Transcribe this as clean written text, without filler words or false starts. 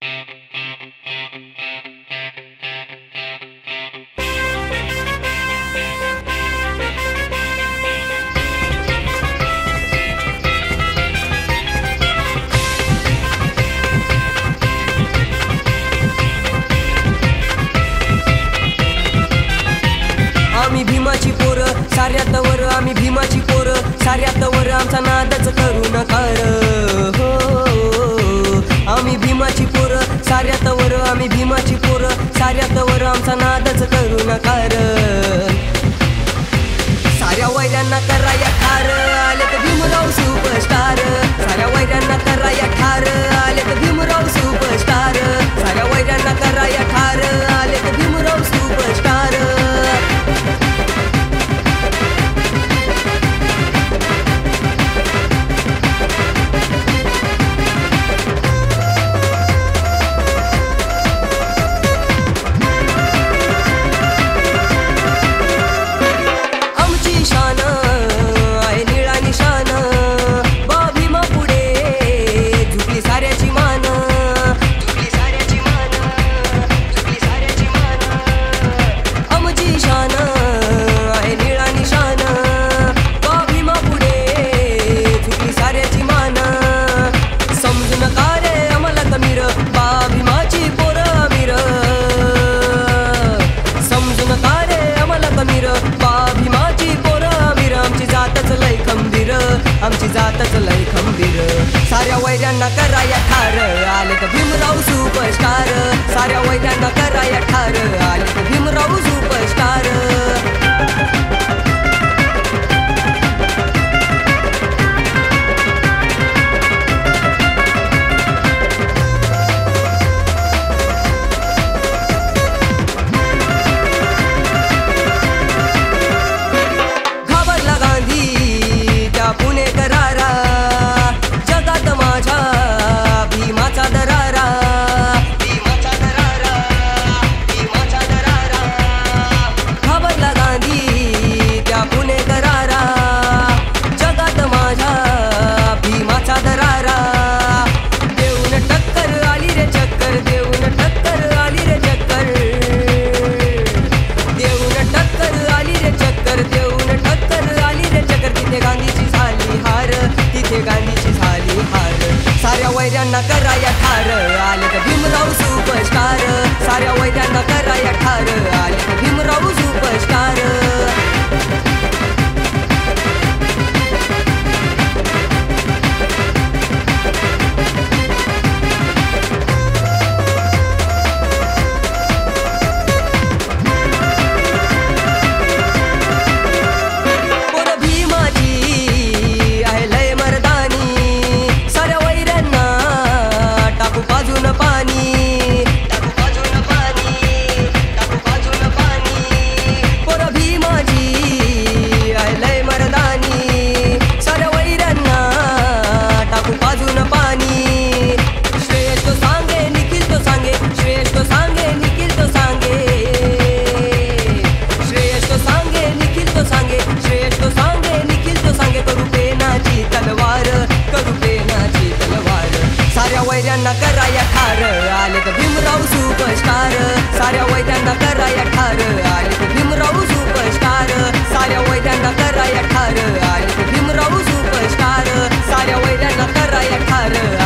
आम्ही भीमाची पोरं साऱ्यात वर, आम्ही भीमाची पोरं साऱ्यात वर, आमचा नादच करू नका हो। आम्ही भीमाची पोरं साऱ्यात वर, आम्ही भीमाची पोरं साऱ्यात वर, आमचा नादच करू नका साऱ्या वैऱ्यांना कराया ठार, आले तर भीमराव सुपरस्टार। साऱ्या वैऱ्यांना कराया ठार, आले तर भीमराव सुपरस्टार। साऱ्या वैऱ्यांना कराया ठार, आले तर भीमराव सुपरस्टार। आमची जातच लय खंबीर, साऱ्या वैऱ्यांना कराया ठार, आले तर भीमराव सुपरस्टार। साऱ्या वैऱ्यांना कराया ठार, आले तर भीमराव सुपरस्टार। साऱ्या वैऱ्यांना कराया ठार, आले तर भीमराव सुपरस्टार। साऱ्या वैऱ्यांना कराया ठार, आले तर भीमराव सुपरस्टार। वैऱ्यांना कराया ठार, आले तर भीमराव सुपरस्टार। साऱ्या वैऱ्यांना कराया ठार, आले तर भीमराव सुपरस्टार। साऱ्या वैऱ्यांना कराया ठार, आले तर भीमराव सुपरस्टार। साऱ्या वैऱ्यांना कराया ठार।